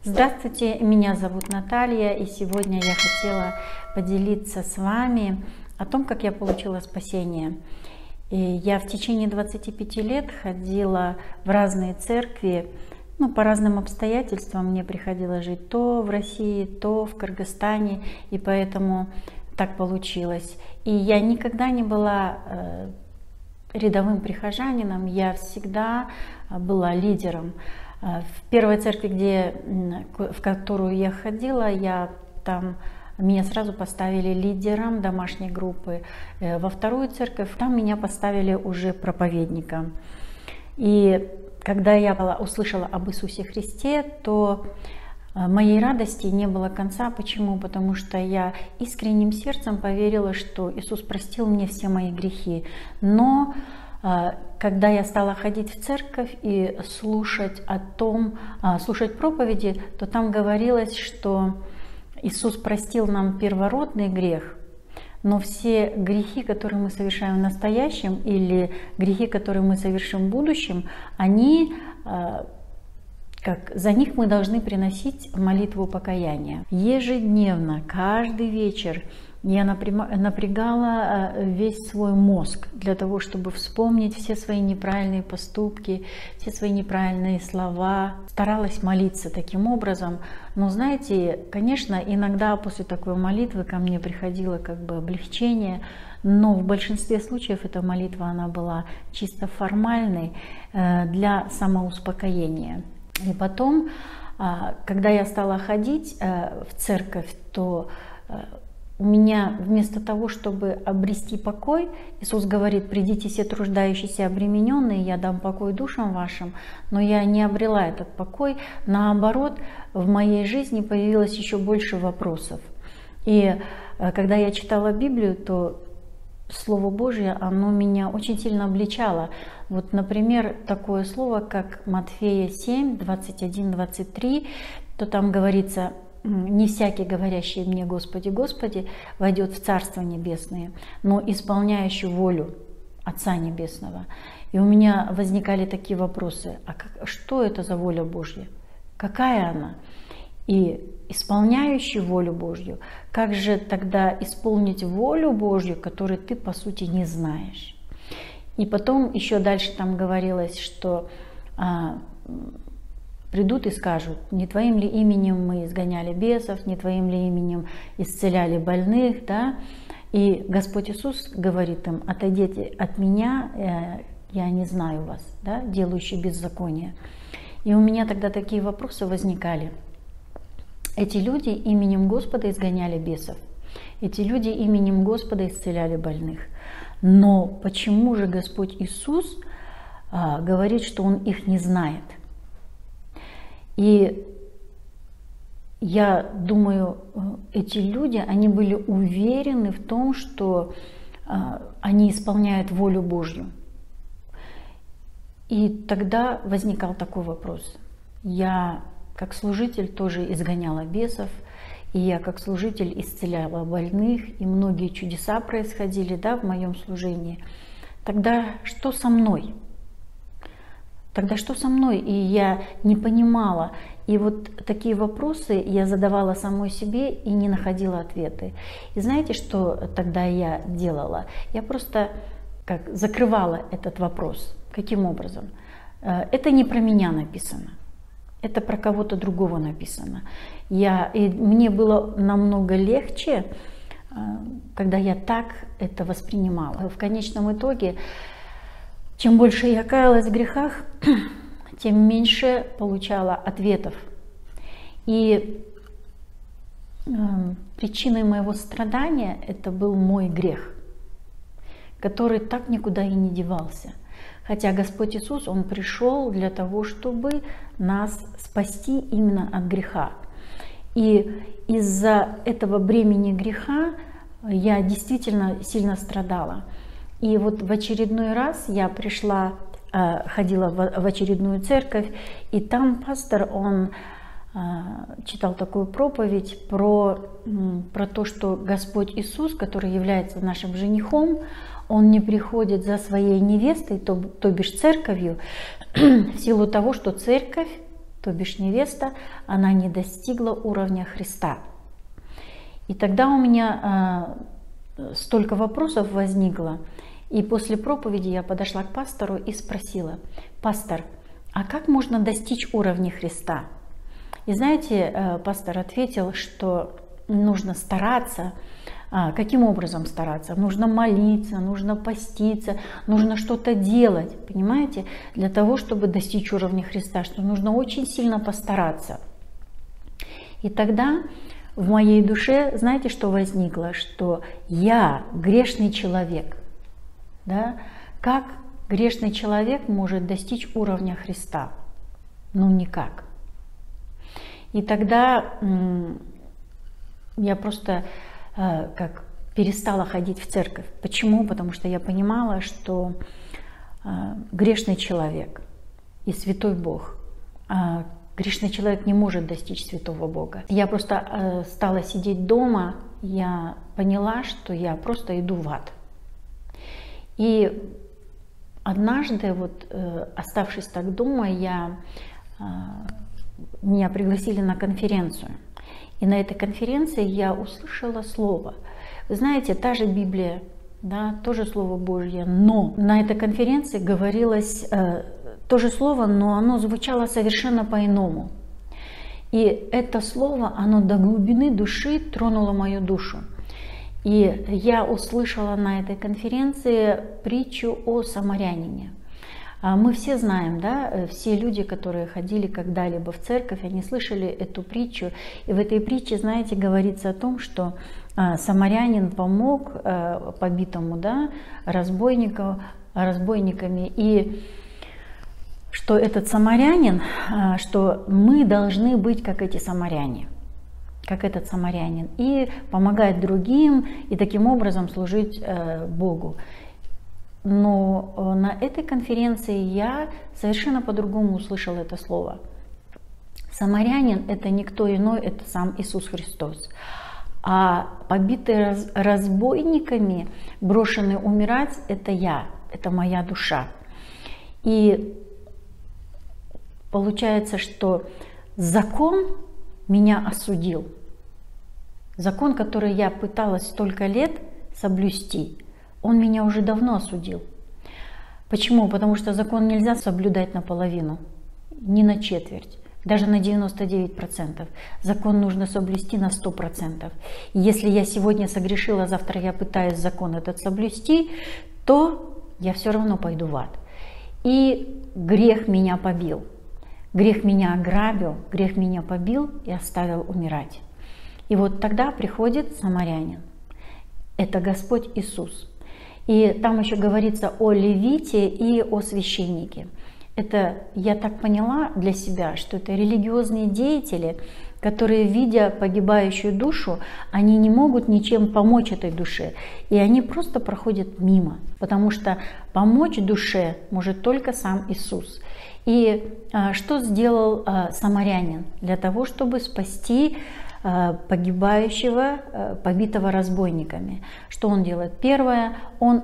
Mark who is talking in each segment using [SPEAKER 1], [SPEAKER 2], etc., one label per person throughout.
[SPEAKER 1] Здравствуйте, меня зовут Наталья, и сегодня я хотела поделиться с вами о том, как я получила спасение. И я в течение 25 лет ходила в разные церкви, по разным обстоятельствам мне приходилось жить то в России, то в Кыргызстане, и поэтому так получилось. И я никогда не была рядовым прихожанином, я всегда была лидером. В первой церкви, в которую я ходила, меня сразу поставили лидером домашней группы. Во вторую церковь там меня поставили уже проповедником. И когда я услышала об Иисусе Христе, то моей радости не было конца. Почему? Потому что я искренним сердцем поверила, что Иисус простил мне все мои грехи. Но когда я стала ходить в церковь и слушать проповеди, то там говорилось, что Иисус простил нам первородный грех, но все грехи, которые мы совершаем в настоящем, или грехи, которые мы совершим в будущем, за них мы должны приносить молитву покаяния. Ежедневно, каждый вечер я напрягала весь свой мозг для того, чтобы вспомнить все свои неправильные поступки, все свои неправильные слова. Старалась молиться таким образом. Но знаете, конечно, иногда после такой молитвы ко мне приходило облегчение, но в большинстве случаев эта молитва она была чисто формальной для самоуспокоения. И потом, когда я стала ходить в церковь, то у меня вместо того, чтобы обрести покой, Иисус говорит: придите все труждающиеся и обремененные, я дам покой душам вашим. Но я не обрела этот покой, наоборот, в моей жизни появилось еще больше вопросов. И когда я читала Библию, то Слово Божье, оно меня очень сильно обличало. Вот, например, такое слово, как Матфея 7, 21-23, то там говорится: «Не всякий, говорящий мне Господи, Господи, войдет в Царство Небесное, но исполняющий волю Отца Небесного». И у меня возникали такие вопросы: что это за воля Божья? Какая она? И исполняющий волю Божью, как же тогда исполнить волю Божью, которую ты по сути не знаешь? И потом еще дальше там говорилось, что придут и скажут: не твоим ли именем мы изгоняли бесов, не твоим ли именем исцеляли больных, да? И Господь Иисус говорит им: отойдите от меня, я не знаю вас, да, делающие беззаконие. И у меня тогда такие вопросы возникали. Эти люди именем Господа изгоняли бесов, эти люди именем Господа исцеляли больных. Но почему же Господь Иисус говорит, что Он их не знает? И я думаю, эти люди, они были уверены в том, что они исполняют волю Божью. И тогда возникал такой вопрос. Я как служитель тоже изгоняла бесов, и я как служитель исцеляла больных, и многие чудеса происходили, да, в моем служении. Тогда что со мной? И я не понимала. И вот такие вопросы я задавала самой себе и не находила ответы. И знаете, что тогда я делала? Я просто закрывала этот вопрос. Каким образом? Это не про меня написано. Это про кого-то другого написано. И мне было намного легче, когда я так это воспринимала. В конечном итоге, чем больше я каялась в грехах, тем меньше получала ответов. И причиной моего страдания это был мой грех, который так никуда и не девался. Хотя Господь Иисус, Он пришел для того, чтобы нас спасти именно от греха. И из-за этого бремени греха я действительно сильно страдала. И вот в очередной раз я ходила в очередную церковь, и там пастор, он читал такую проповедь про то, что Господь Иисус, который является нашим женихом, Он не приходит за своей невестой, то бишь церковью, в силу того, что церковь то бишь невеста, она не достигла уровня Христа. И тогда у меня столько вопросов возникло. И после проповеди я подошла к пастору и спросила: пастор, а как можно достичь уровня Христа? И знаете, пастор ответил, что нужно стараться. Каким образом стараться? Нужно молиться, нужно поститься, нужно что-то делать, понимаете, для того, чтобы достичь уровня Христа, что нужно очень сильно постараться. И тогда в моей душе, знаете, что возникло? Что я грешный человек. Да? Как грешный человек может достичь уровня Христа? Ну, никак. И тогда я просто как перестала ходить в церковь. Почему? Потому что я понимала, что грешный человек и святой Бог, грешный человек не может достичь святого Бога. Я просто стала сидеть дома, я поняла, что я просто иду в ад. И однажды, вот оставшись так дома, меня пригласили на конференцию. И на этой конференции я услышала слово. Вы знаете, та же Библия, да, тоже Слово Божье, но на этой конференции говорилось то же слово, но оно звучало совершенно по-иному. И это слово, оно до глубины души тронуло мою душу. И я услышала на этой конференции притчу о самарянине. Мы все знаем, да, все люди, которые ходили когда-либо в церковь, они слышали эту притчу. И в этой притче, знаете, говорится о том, что самарянин помог побитому, да, разбойниками. И что этот самарянин, что мы должны быть как эти самаряне, как этот самарянин, и помогать другим, и таким образом служить Богу. Но на этой конференции я совершенно по-другому услышала это слово. Самарянин – это никто иной, это сам Иисус Христос. А побитый разбойниками, брошенный умирать – это я, это моя душа. И получается, что закон меня осудил. Закон, который я пыталась столько лет соблюсти, он меня уже давно осудил. Почему? Потому что закон нельзя соблюдать наполовину, не на четверть, даже на 99%. Закон нужно соблюсти на 100%. И если я сегодня согрешила, завтра я пытаюсь закон этот соблюсти, то я все равно пойду в ад. И грех меня побил. Грех меня ограбил, грех меня побил и оставил умирать. И вот тогда приходит самарянин. Это Господь Иисус. И там еще говорится о левите и о священнике. Это, я так поняла для себя, что это религиозные деятели, которые, видя погибающую душу, они не могут ничем помочь этой душе. И они просто проходят мимо, потому что помочь душе может только сам Иисус. И что сделал самарянин для того, чтобы спасти погибающего, побитого разбойниками? Что он делает? Первое, он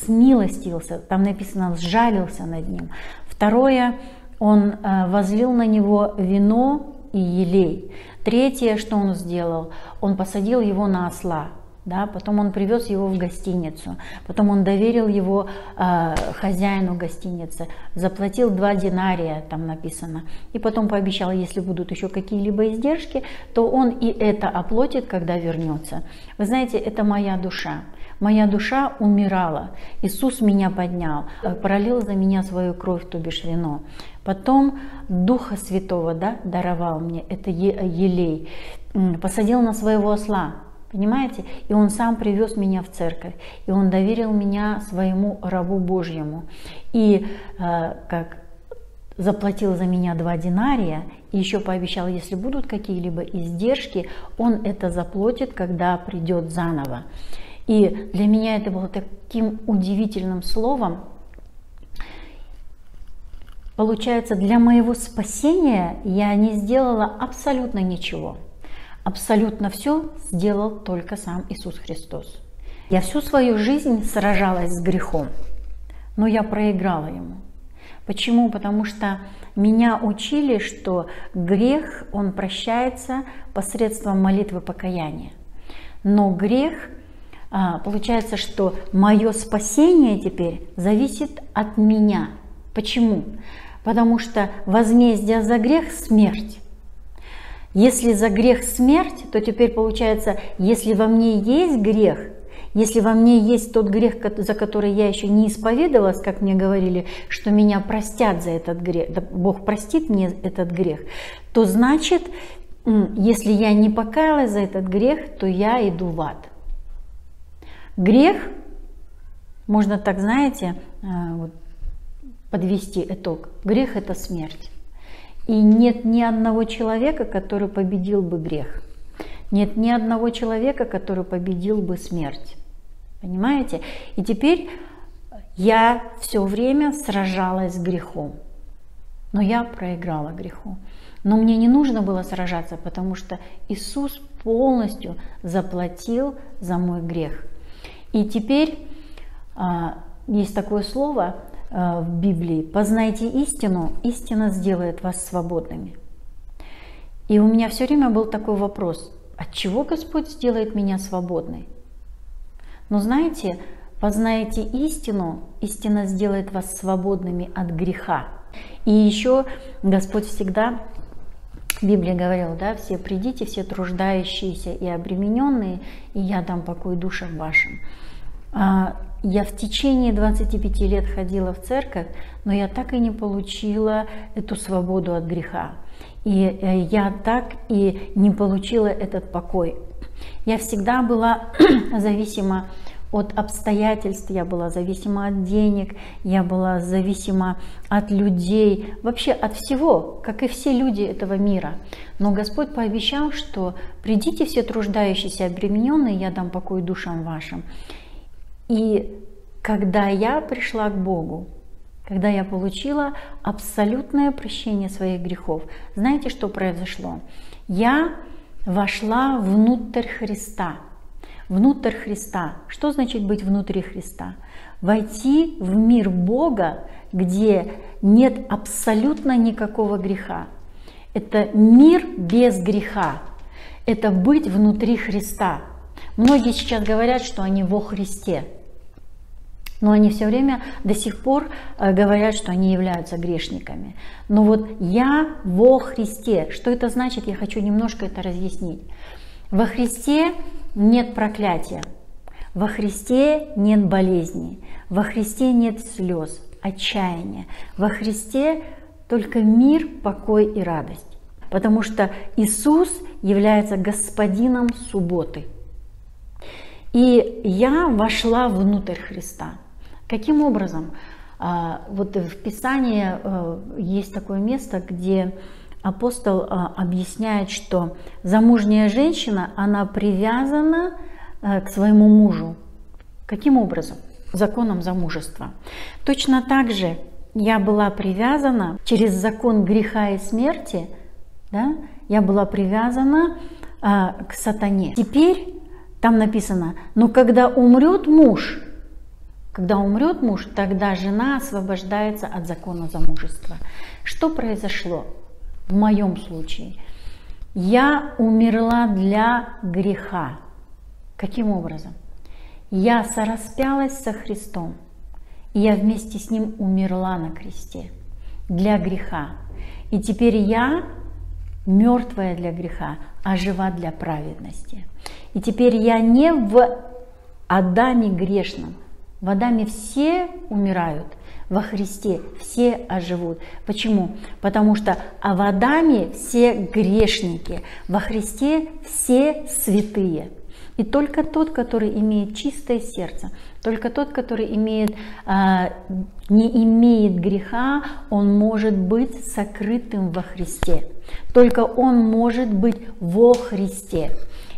[SPEAKER 1] смилостился, там написано, сжалился над ним. Второе, он возлил на него вино и елей. Третье, что он сделал? Он посадил его на осла. Да, потом он привез его в гостиницу, потом он доверил его хозяину гостиницы, заплатил 2 динария, там написано, и потом пообещал, если будут еще какие-либо издержки, то он и это оплатит, когда вернется. Вы знаете, это моя душа. Моя душа умирала. Иисус меня поднял, пролил за меня свою кровь, то бишь вино. Потом Духа Святого, да, даровал мне, это елей, посадил на своего осла. Понимаете? И он сам привез меня в церковь, и он доверил меня своему рабу Божьему. И как заплатил за меня 2 динария, и еще пообещал, если будут какие-либо издержки, он это заплатит, когда придет заново. И для меня это было таким удивительным словом. Получается, для моего спасения я не сделала абсолютно ничего. Абсолютно все сделал только сам Иисус Христос. Я всю свою жизнь сражалась с грехом, но я проиграла ему. Почему? Потому что меня учили, что грех, он прощается посредством молитвы покаяния. Но грех, получается, что мое спасение теперь зависит от меня. Почему? Потому что возмездие за грех – смерть. Если за грех смерть, то теперь получается, если во мне есть грех, если во мне есть тот грех, за который я еще не исповедовалась, как мне говорили, что меня простят за этот грех, да, Бог простит мне этот грех, то значит, если я не покаялась за этот грех, то я иду в ад. Грех, можно так, знаете, вот, подвести итог. Грех – это смерть. И нет ни одного человека, который победил бы грех. Нет ни одного человека, который победил бы смерть. Понимаете? И теперь я все время сражалась с грехом. Но я проиграла греху. Но мне не нужно было сражаться, потому что Иисус полностью заплатил за мой грех. И теперь есть такое слово в Библии: познайте истину, истина сделает вас свободными. И у меня все время был такой вопрос: от чего Господь сделает меня свободной? Но знаете, познайте истину, истина сделает вас свободными от греха. И еще Господь всегда, в Библии говорил, да, все придите, все труждающиеся и обремененные, и я дам покой душам вашим. Я в течение 25 лет ходила в церковь, но я так и не получила эту свободу от греха. И я так и не получила этот покой. Я всегда была зависима от обстоятельств, я была зависима от денег, я была зависима от людей, вообще от всего, как и все люди этого мира. Но Господь пообещал, что придите все труждающиеся и обремененные, я дам покой душам вашим. И когда я пришла к Богу, когда я получила абсолютное прощение своих грехов, знаете, что произошло? Я вошла внутрь Христа. Внутрь Христа. Что значит быть внутри Христа? Войти в мир Бога, где нет абсолютно никакого греха. Это мир без греха. Это быть внутри Христа. Многие сейчас говорят, что они во Христе. Но они все время до сих пор говорят, что они являются грешниками. Но вот я во Христе. Что это значит? Я хочу немножко это разъяснить. Во Христе нет проклятия. Во Христе нет болезней. Во Христе нет слез, отчаяния. Во Христе только мир, покой и радость. Потому что Иисус является господином субботы. И я вошла внутрь Христа. Каким образом? Вот в Писании есть такое место, где апостол объясняет, что замужняя женщина, она привязана к своему мужу. Каким образом? Законом замужества. Точно так же я была привязана через закон греха и смерти, да? Я была привязана к сатане. Теперь там написано: но когда умрет муж, тогда жена освобождается от закона замужества. Что произошло в моем случае? Я умерла для греха. Каким образом? Я сораспялась со Христом, и я вместе с Ним умерла на кресте для греха. И теперь я мертвая для греха, а жива для праведности. И теперь я не в Адаме грешном. В Адаме все умирают, во Христе все оживут. Почему? Потому что в Адаме все грешники, во Христе все святые. И только тот, который имеет чистое сердце, только тот, который не имеет греха, он может быть сокрытым во Христе. Только он может быть во Христе.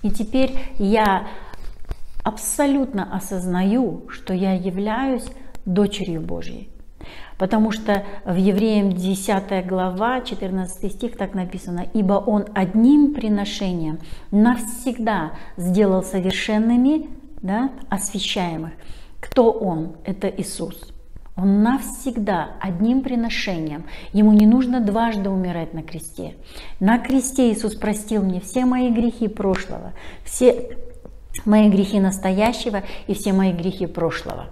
[SPEAKER 1] И теперь я абсолютно осознаю, что я являюсь дочерью Божьей. Потому что в Евреям 10 глава, 14 стих так написано: «Ибо Он одним приношением навсегда сделал совершенными, да, освящаемых». Кто Он? Это Иисус.
[SPEAKER 2] Он навсегда одним приношением. Ему не нужно дважды умирать на кресте. На кресте Иисус простил мне все мои грехи прошлого, все мои грехи настоящего и все мои грехи прошлого.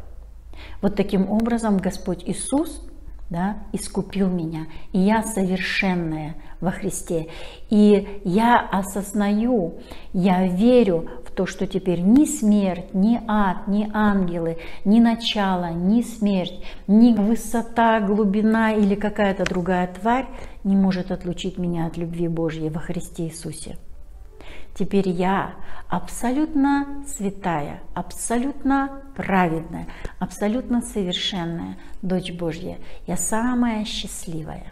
[SPEAKER 2] Вот таким образом Господь Иисус, да, искупил меня, и я совершенная во Христе. И я осознаю, я верю в то, что теперь ни смерть, ни ад, ни ангелы, ни начало, ни смерть, ни высота, глубина или какая-то другая тварь не может отлучить меня от любви Божьей во Христе Иисусе. Теперь я абсолютно святая, абсолютно праведная, абсолютно совершенная дочь Божья. Я самая счастливая.